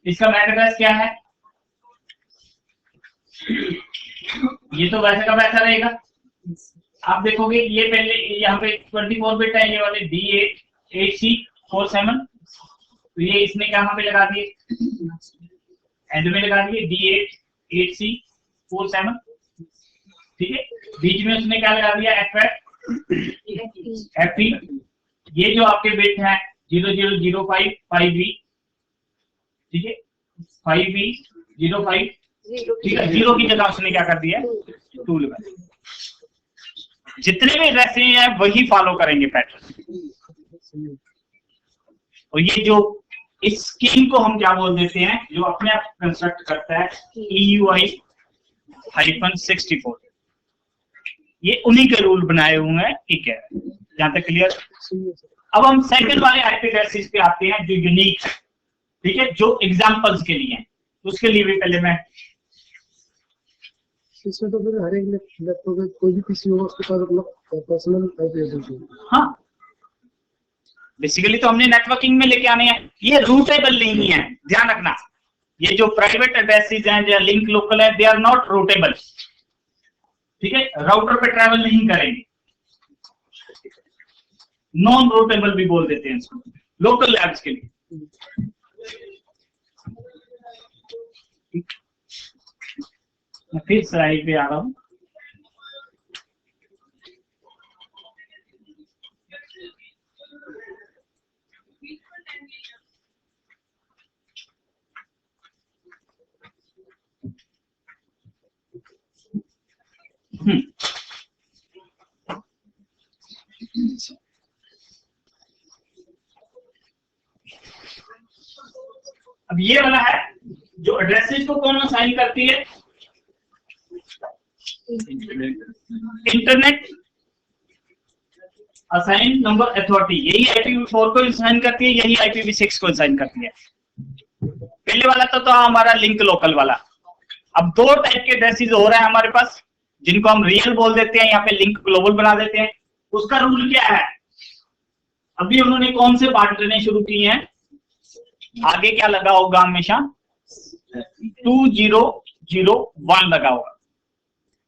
इसका मैक एड्रेस क्या है, ये तो वैसे का वैसा रहेगा। आप देखोगे ये पहले यहाँ पे 24 बिट है, ये वाले D8C47, तो ये इसने कहाँ पे लगा दिए, एंड में लगा दिए 8C47, ठीक है। बीच में उसने क्या लगा दिया, FE, ये जो आपके बिट है 0005 5V, ठीक है, 5V05, ठीक है। 0 की जगह उसने क्या कर दिया, 2 लगा दिया। जितने भी एड्रेसेस हैं वही फॉलो करेंगे पैटर्न। और ये जो इस स्कीम को हम क्या बोल देते हैं, जो अपने आप कंस्ट्रक्ट करता है, EUI-64, ये उन्हीं के रूल बनाए हुए हैं, ठीक है, जहां तक क्लियर। अब हम सेकंड वाले आईपी एड्रेसेस पे आते हैं जो यूनिक है, ठीक है, जो एग्जांपल्स के लिए हैं। उसके लिए भी पहले मैं, इसमें तो फिर हर एक लैपटॉप में कोई भी पीसी होगा उसके पास अपना पर्सनल आईपी एड्रेस होगा। हाँ, बेसिकली तो हमने नेटवर्किंग में लेके आने हैं, ये रूटेबल नहीं है, ध्यान रखना। ये जो प्राइवेट एड्रेसेस हैं, जो लिंक लोकल है, दे आर नॉट रूटेबल, ठीक है, राउटर पे ट्रैवल नहीं करेंगे। नॉन रूटेबल भी बोल देते हैं इसको, लोकल लैब्स के लिए। मैं फिर स्लाइड पे आ रहा हूं। अब ये वाला है जो एड्रेसेस को कौन असाइन करती है, इंटरनेट असाइन नंबर अथॉरिटी, यही IPv4 को असाइन करती है, यही IPv6 को असाइन करती है। पहले वाला तो हमारा लिंक लोकल वाला। अब दो टाइप के एड्रेसेस हो रहे हैं हमारे पास, जिनको हम रियल बोल देते हैं, यहाँ पे लिंक ग्लोबल बना देते हैं। उसका रूल क्या है, अभी उन्होंने कौन से बांटने शुरू किए हैं, आगे क्या लगा होगा, हमेशा 2001 लगा होगा।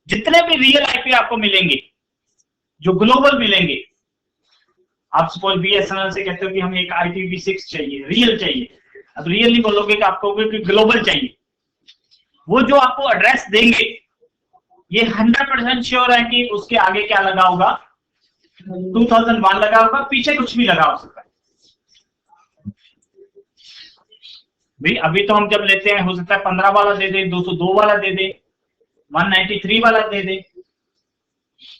जितने भी रियल आईपी आपको मिलेंगे, जो ग्लोबल मिलेंगे, आप सपोज BSNL से कहते हो कि हमें एक IPv6 चाहिए, रियल चाहिए। अब रियल नहीं बोलोगे कि आपको ग्लोबल चाहिए। वो जो आपको एड्रेस देंगे, ये 100% श्योर है कि उसके आगे क्या लगा होगा, 2001 लगा होगा, पीछे कुछ भी लगा हो सकता है। भाई अभी तो हम जब लेते हैं, हो सकता है 15 वाला दे दे, 202 वाला दे दे, 193 वाला दे दे,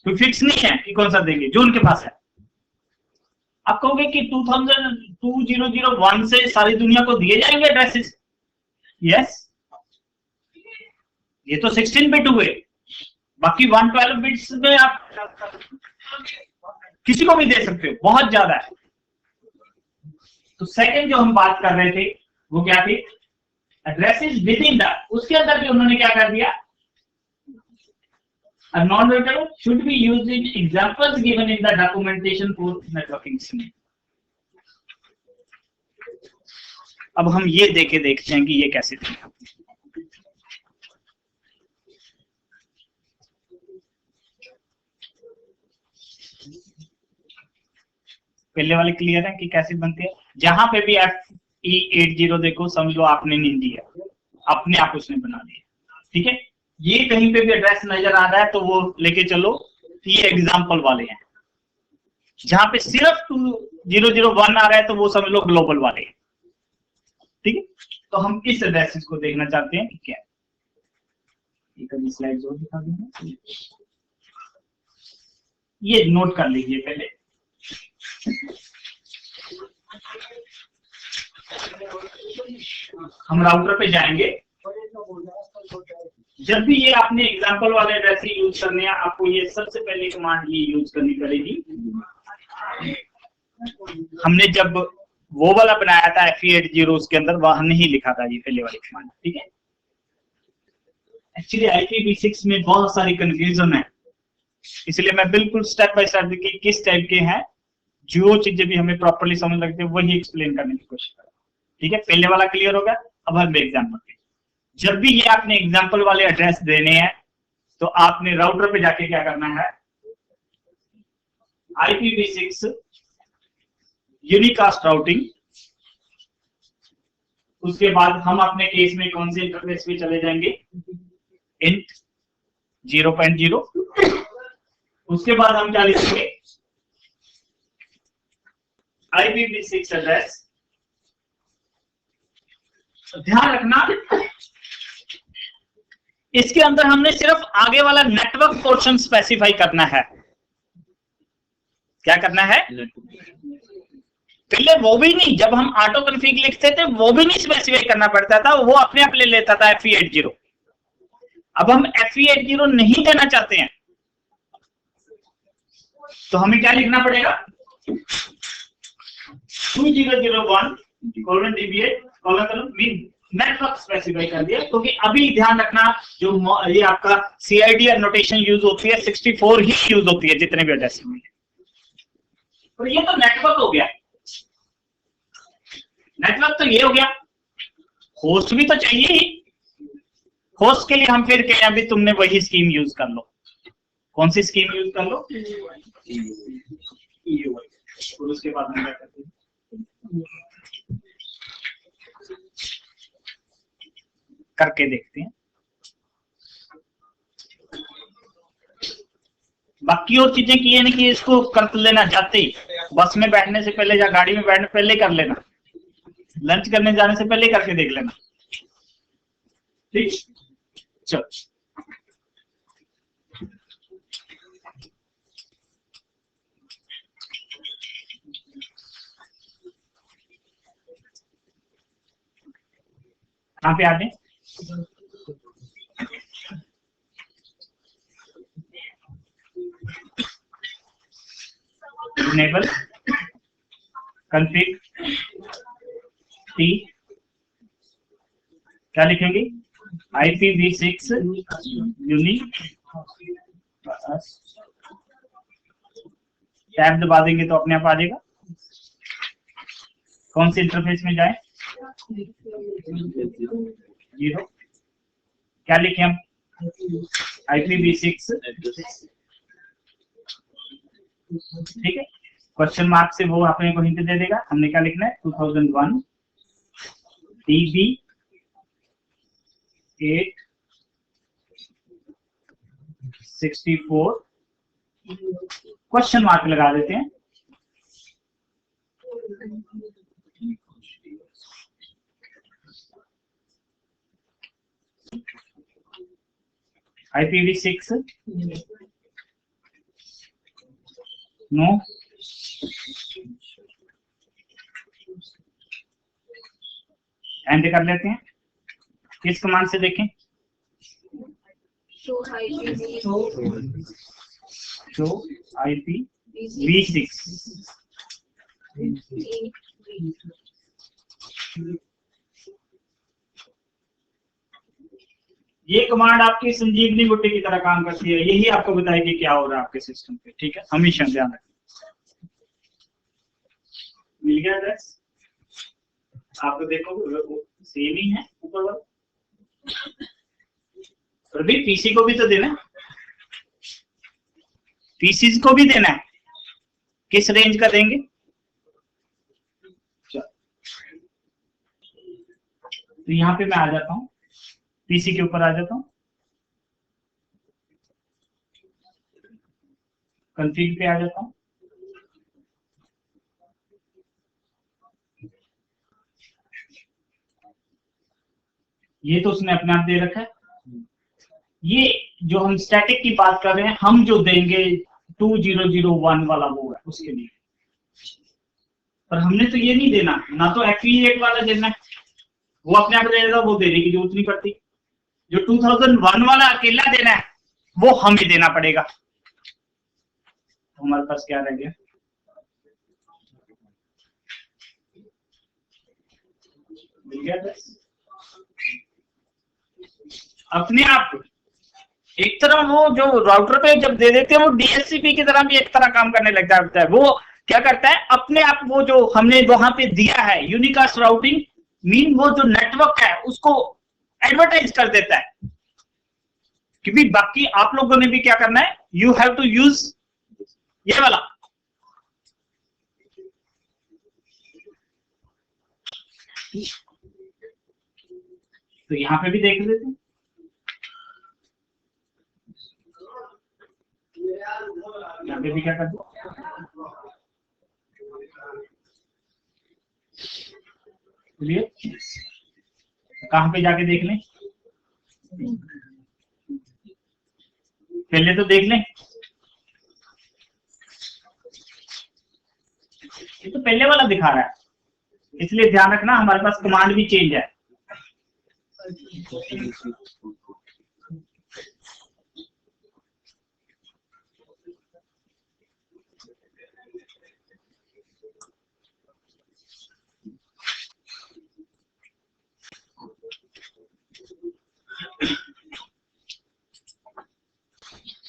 कोई फिक्स नहीं है कि कौन सा देंगे, जो उनके पास है। आप कहोगे कि 2001 से सारी दुनिया को दिए जाएंगे एड्रेसेस, यस, ये तो 16 बिट हुए, बाकी 112 बिट्स में आप किसी को भी दे सकते हो, बहुत ज्यादा है। तो सेकंड जो हम बात कर रहे थे वो क्या थी, एड्रेसेस विद इन द, उसके अंदर भी उन्होंने क्या कर दिया, a non-routable should be used in examples given in the documentation for networking scheme। अब हम ये देखते हैं कि ये कैसे थे। पहले वाले क्लियर है कि कैसे बनते हैं। जहां पे भी FE80 देखो, समझ लो आपने नहीं दिया, अपने आप उसने बना दिया, ठीक है। ये कहीं पे भी एड्रेस नजर आ रहा है तो वो लेके चलो, ये एग्जांपल वाले हैं। जहां पे सिर्फ 2001 आ रहा है तो वो समझ लो ग्लोबल वाले हैं, ठीक है। तो हम इस एड्रेसेस को देखना चाहते हैं, क्या ये कभी स्लाइड्स और दिखा दूंगा, ये नोट कर लीजिए पहले। हम राउटर पे जाएंगे, जब भी ये आपने एग्जांपल वाले एड्रेस यूज करने हैं, आपको ये सबसे पहले कमांड ये यूज करनी पड़ेगी। हमने जब वो वाला बनाया था FE80, उसके अंदर वहां नहीं लिखा था ये पहले वाली कमांड, ठीक है। एक्चुअली IPv6 में बहुत सारी कंफ्यूजन है, इसलिए मैं बिल्कुल स्टेप बाय स्टेप देखिए किस टाइप के हैं, जो चीजें भी हमें प्रॉपर्ली समझ लगती है वही एक्सप्लेन करने की कोशिश करें, ठीक है। पहले वाला क्लियर होगा। अब हम एग्जाम्पल, जब भी ये आपने एग्जाम्पल वाले एड्रेस देने हैं तो आपने राउटर पे जाके क्या करना है, IPv6 यूनिकास्ट राउटिंग, उसके बाद हम अपने केस में कौन से इंटरफेस पे चले जाएंगे, इंट 0.0। उसके बाद हम क्या लिखेंगे, IPv6 एड्रेस। ध्यान रखना इसके अंदर हमने सिर्फ आगे वाला नेटवर्क पोर्शन स्पेसिफाई करना है। क्या करना है, पहले वो भी नहीं, जब हम ऑटो कॉन्फ़िग लिखते थे वो भी नहीं स्पेसिफाई करना पड़ता था, वो अपने आप ले लेता था FE80। अब हम FE80 नहीं देना चाहते हैं तो हमें क्या लिखना पड़ेगा, 2001:DBA::, नेटवर्क स्पेसिफाई कर दिया। क्योंकि अभी ध्यान रखना जो ये आपका CIDR नोटेशन यूज होती है 64 ही यूज होती है जितने भी एड्रेस में। तो ये तो नेटवर्क हो गया, नेटवर्क तो ये हो गया, होस्ट भी तो चाहिए ही। होस्ट के लिए हम फिर कहें अभी तुमने वही स्कीम यूज कर लो। कौन सी स्कीम यूज कर लो, EUI। और उसके बाद हम क्या करते हैं, करके देखते हैं। बाकी और चीजें की है ना कि इसको कर लेना जाते ही, बस में बैठने से पहले या गाड़ी में बैठने से पहले कर लेना, लंच करने जाने से पहले करके देख लेना, ठीक। चलो कहां पे आते हैं, enable config t, क्या लिखेंगे, IPv6 यूनिक, टैब दबा देंगे तो अपने आप आ जाएगा। कौन से इंटरफेस में जाए, 0, क्या लिखे हम, IPv6, ठीक है। क्वेश्चन मार्क से वो अपने को हिंट दे देगा, हमने क्या लिखना है, 2001 DB 864, क्वेश्चन मार्क लगा देते हैं। IPv6 नो, एंड कर लेते हैं। किस कमांड से देखें, show IPv6 शो IPv6, ये कमांड आपकी संजीवनी बुट्टी की तरह काम करती है, यही आपको बताएगी क्या हो रहा है आपके सिस्टम पे, ठीक है। हमेशा ध्यान रखें। मिल गया एड्रेस आपको, देखो सेम ही है ऊपर वाला, और भी पीसी को भी तो देना है, पीसीज को भी देना है, किस रेंज का देंगे, तो यहां पे मैं आ जाता हूं, पीसी के ऊपर आ जाता हूं, कॉन्फ़िग पे आ जाता हूं, ये तो उसने अपने आप दे रखा है। ये जो हम स्टैटिक की बात कर रहे हैं, हम जो देंगे 2001 वाला वो है उसके लिए, पर हमने तो ये नहीं देना, ना तो FE8 वाला देना है, वो अपने आप देगा, वो देने की जरूरत नहीं पड़ती। जो 2001 वाला अकेला देना है वो हमें देना पड़ेगा। तो हमारे पास क्या रह गया, मिल गया बस। अपने आप एक तरह वो जो राउटर पे जब दे देते हैं वो DHCP की तरह भी एक तरह काम करने लग जाता है। वो क्या करता है, अपने आप वो जो हमने वहां पे दिया है यूनिकास्ट राउटिंग मीन, वो जो नेटवर्क है उसको एडवर्टाइज कर देता है कि भी बाकी आप लोगों ने भी क्या करना है, यू हैव टू यूज ये वाला। तो यहां पे भी देख लेते हैं, यहाँ पे भी क्या कर दो, क्लियर। कहाँ पे जाके देख लें, पहले तो देख लें, ये तो पहले वाला दिखा रहा है, इसलिए ध्यान रखना हमारे पास कमांड भी चेंज है।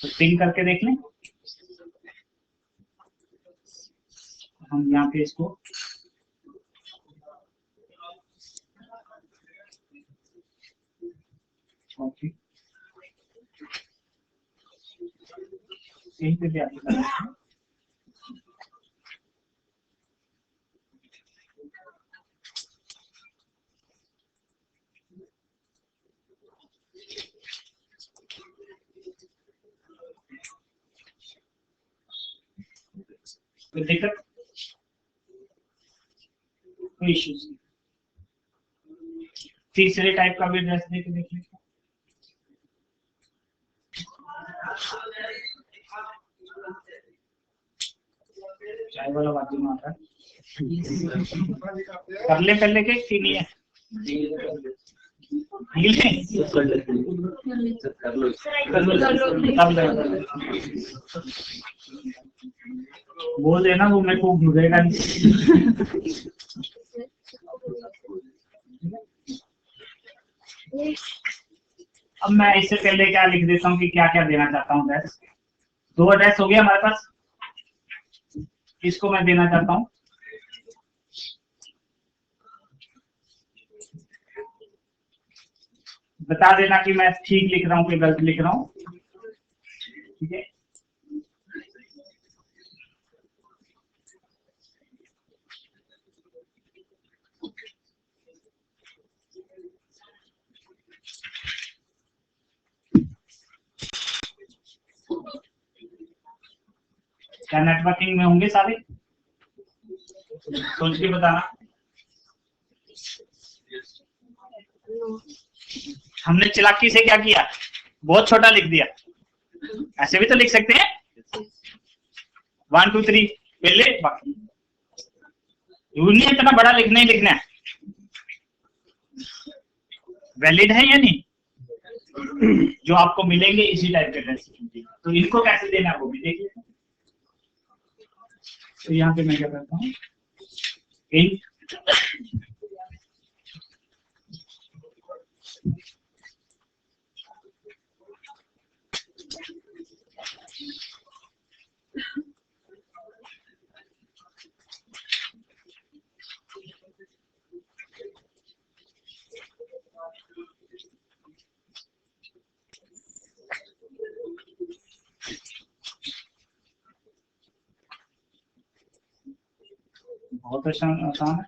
तो पिंग करके देख लें, हम यहाँ पे इसको कॉपी यहीं पे भी आप कर सकते हैं। कोई दिक्कत, कोई इश्यूज नहीं। तीसरे टाइप का भी एड्रेस देके देख लीजिए। चाय वाला बाजू में आता है, कर ले पहले के कि नहीं है, बोल देना, वो मेरे को भूलेगा नहीं। अब मैं इससे पहले क्या लिख देता हूँ कि क्या क्या देना चाहता हूँ एड्रेस। दो एड्रेस हो गया हमारे पास, इसको मैं देना चाहता हूँ बता देना कि मैं ठीक लिख रहा हूँ कि गलत लिख रहा हूँ, ठीक है। क्या नेटवर्किंग में होंगे सारे, सोच के बताना। हमने चालाकी से क्या किया, बहुत छोटा लिख दिया, ऐसे भी तो लिख सकते हैं 1 2 3 पहले, बाकी नहीं इतना बड़ा लिखना ही लिखना है। वैलिड है या नहीं, जो आपको मिलेंगे इसी टाइप के ड्रेस, तो इनको कैसे देना है वो भी देखिए। तो यहाँ पे मैं क्या करता हूँ, int बहुत आसान है।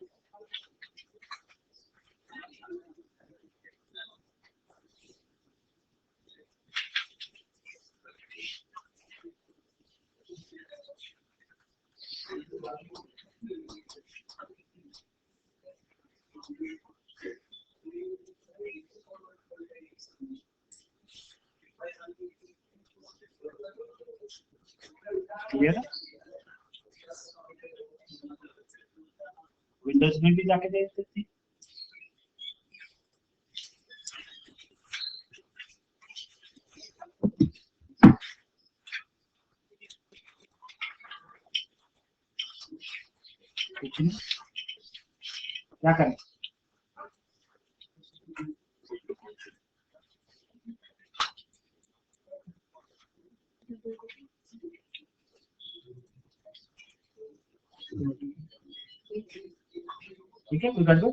क्लियर है, विंडोज में भी जाके देख सकते हैं। कुछ नहीं, क्या करें, ठीक है, कोई गड़बड़।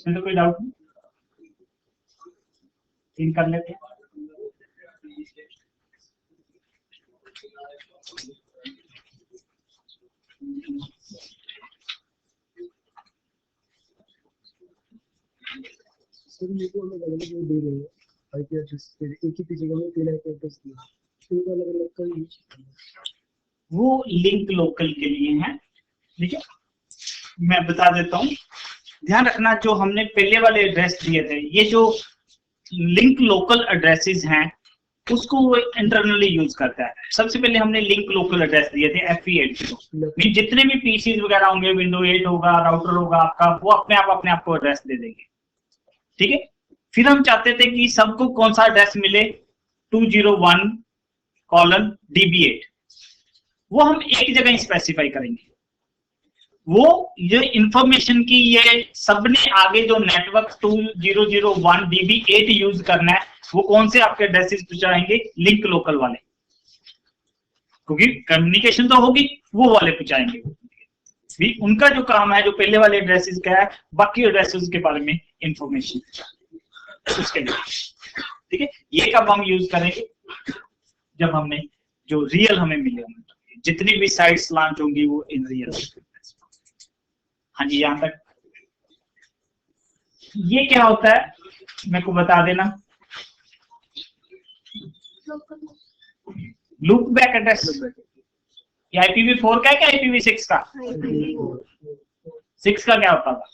इसमें तो कोई डाउट नहीं, इन कर लेते हैं। सर ये तो अलग अलग वो दे रहे हैं आईपी एड्रेस, एक ही जगह में 3 आईपी एड्रेस दिए, इनको अलग अलग का यूज करना है। वो लिंक लोकल के लिए है, ठीक है, मैं बता देता हूँ। ध्यान रखना, जो हमने पहले वाले एड्रेस दिए थे, ये जो लिंक लोकल एड्रेसेस हैं उसको वो इंटरनली यूज करता है। सबसे पहले हमने लिंक लोकल एड्रेस दिए थे FE8 को, जितने भी पीसीज वगैरह होंगे, विंडो 8 होगा, राउटर होगा आपका, वो अपने आप को एड्रेस दे देंगे, ठीक है। फिर हम चाहते थे कि सबको कौन सा एड्रेस मिले, 201:DB8, वो हम एक जगह स्पेसिफाई करेंगे। वो जो इंफॉर्मेशन की ये सबने आगे जो नेटवर्क 2001:DB8 यूज करना है, वो कौन से आपके एड्रेसेस पहुंचाएंगे, लिंक लोकल वाले, क्योंकि कम्युनिकेशन तो होगी, वो वाले पहुंचाएंगे भी। उनका जो काम है, जो पहले वाले एड्रेसेस का है, बाकी एड्रेसेस के बारे में इंफॉर्मेशन उसके लिए, ठीक है। ये कब हम यूज करेंगे, जब हमने जो रियल हमें मिले होंगे, जितनी भी साइट्स लॉन्च होंगी वो इन रियल। हाँ जी, यहां तक ये क्या होता है मेरे को बता देना। लूप बैक एड्रेस ये IPv4 का है क्या IPv6 का? 6 का क्या होता था?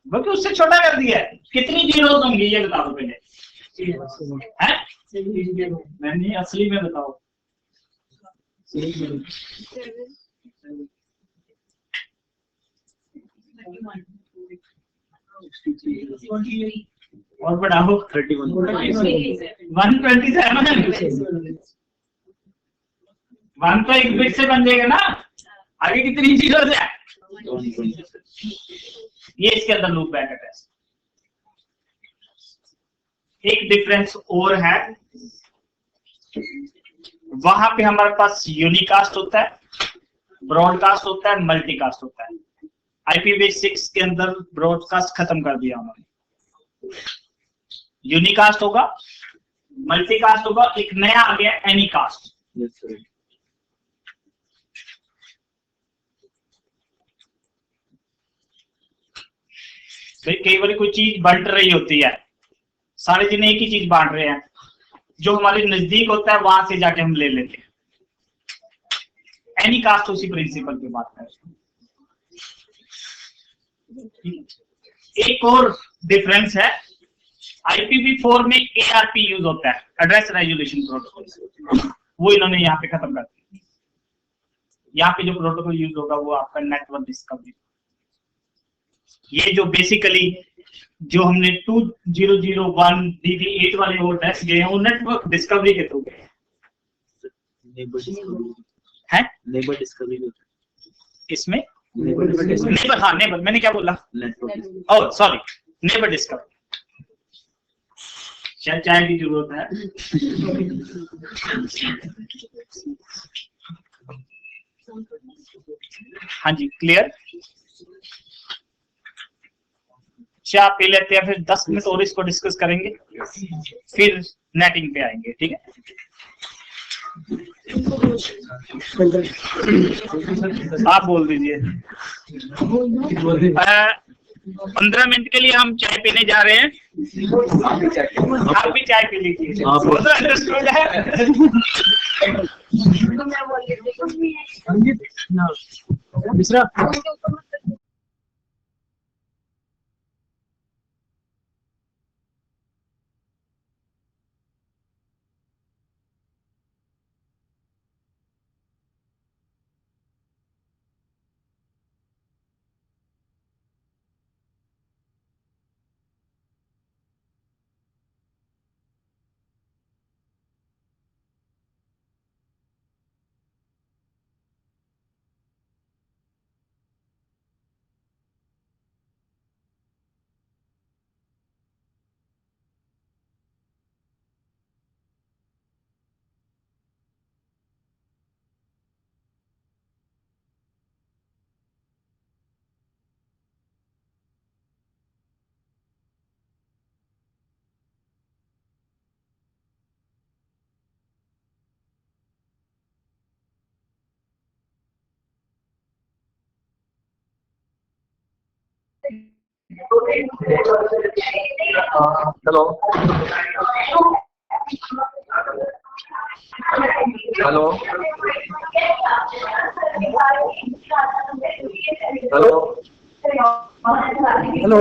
बल्कि उससे छोटा कर दिया है। कितनी जीरोस होंगी ये बता दो पहले, हैं? नहीं, असली में बताओ। और बढ़ाओ, 127। 1 तो एक बिट से बन जाएगा ना, आगे कितनी जीरोस है? ये इसके अंदर लूप बैक एड्रेस। एक डिफरेंस और है, वहां पे हमारे पास यूनिकास्ट होता है, ब्रॉडकास्ट होता है, मल्टीकास्ट होता है। IPv6 के अंदर ब्रॉडकास्ट खत्म कर दिया उन्होंने, यूनिकास्ट होगा, मल्टीकास्ट होगा, एक नया आ गया एनीकास्ट। कई बार कोई चीज बंट रही होती है, सारे जने एक ही चीज बांट रहे हैं, जो हमारे नजदीक होता है वहां से जाके हम ले लेते हैं। एनीकास्ट उसी प्रिंसिपल पे बात कर रहे हैं। एक और डिफरेंस है, IPv4 में ARP यूज होता है, एड्रेस रेजोल्यूशन प्रोटोकॉल, वो इन्होंने यहाँ पे खत्म कर दिया। यहाँ पे जो प्रोटोकॉल यूज होगा वो आपका नेटवर्क डिस्कवरी। ये जो बेसिकली जो हमने 2001:DB8 वाले वो एड्रेस गए हैं, वो नेटवर्क डिस्कवरी के थ्रू गए हैं। नेबर डिस्कवरी इसमें नेबर, हाँ नेबर, मैंने क्या बोला? Oh sorry, neighbour discovery. शायद चाय की जरूरत है। हाँ जी, क्लियर। चाय पी लेते हैं, फिर 10 मिनट और इसको डिस्कस करेंगे, फिर नेटिंग पे आएंगे, ठीक है। आप बोल दीजिए। 15 मिनट के लिए हम चाय पीने जा रहे हैं, आप भी चाय पी लीजिए। अंडरस्टूड है? तो मैं बोल रही थी दूसरा हेलो हेलो हेलो हेलो।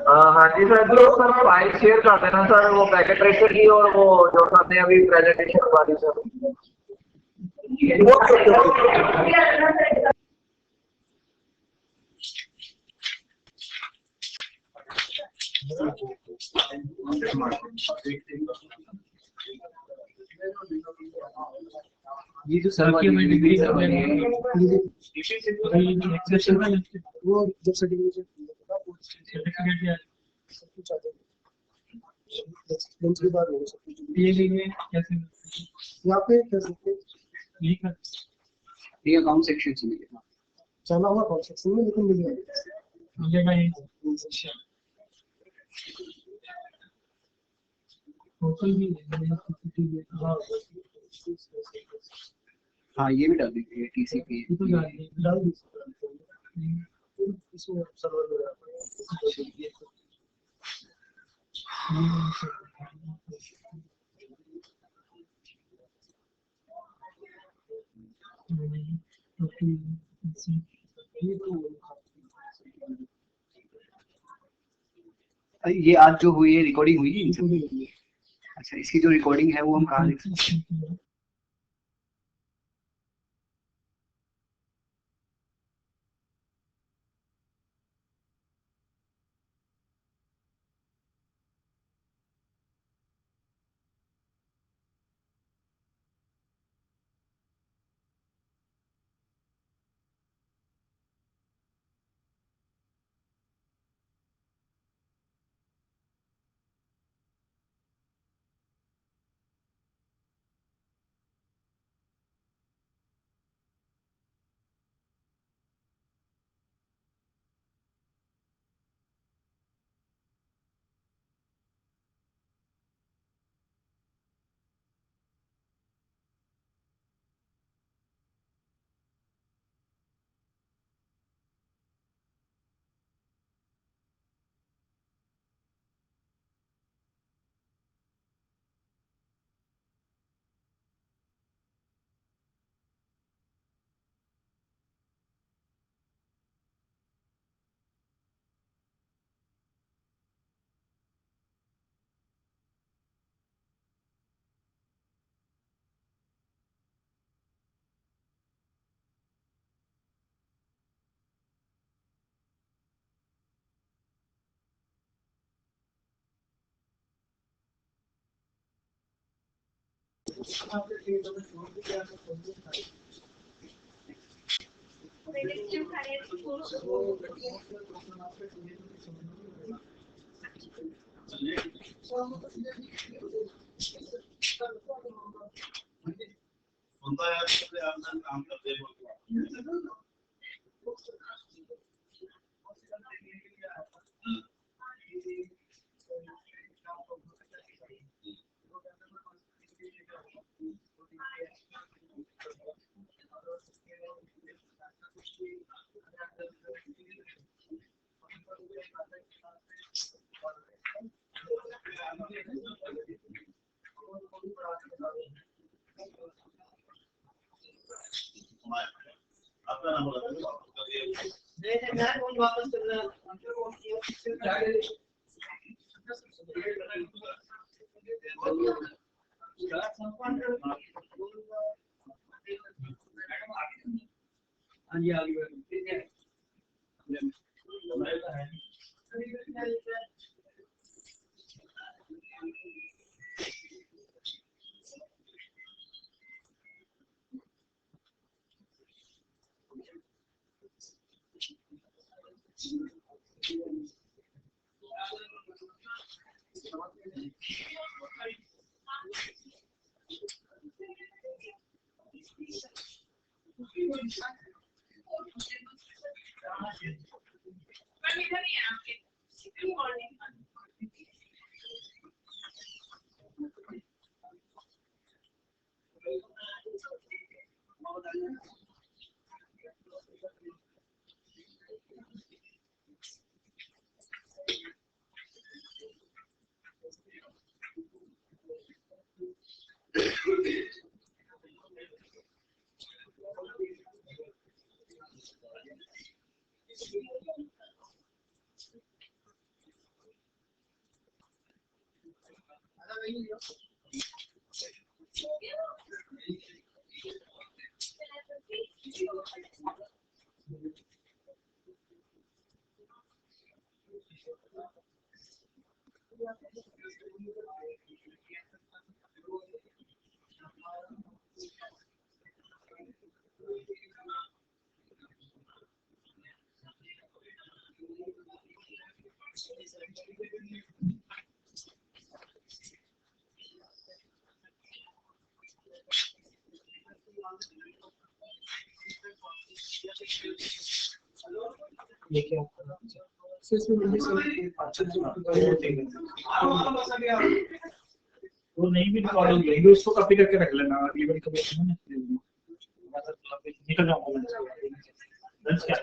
हाँ जी सर, जो सर फाइल शेयर कर देना सर, वो पैकेट ट्रेसर की और वो जो करते हैं अभी प्रेजेंटेशन वाली सर। ये जो सर की हमें डिग्री कर रही है वो जब सर्टिफिकेशन सब कुछ आ जाएगा, लंच के बाद होगा सब कुछ। कैसे यहाँ पे कर सकते हैं, ये अकाउंट सेक्शन से मिलेगा जाना होगा कौन सेक्शन में, लेकिन मिल जाएगा। हाँ ये भी डाल दीजिए टीसीपी डाल दीजिए इसमें सर्वर वगैरह। ये आज जो हुई है रिकॉर्डिंग हुई है इनसे? अच्छा, इसकी जो रिकॉर्डिंग है वो हम कहाँ देख सकते हैं? हाँ जी आगे ये क्या सो इसमें मुझे सब वो नहीं भी रिकॉर्ड होगी उसको कॉपी करके रख लेना अगली बार कभी निकल जाऊंगा मैं। क्या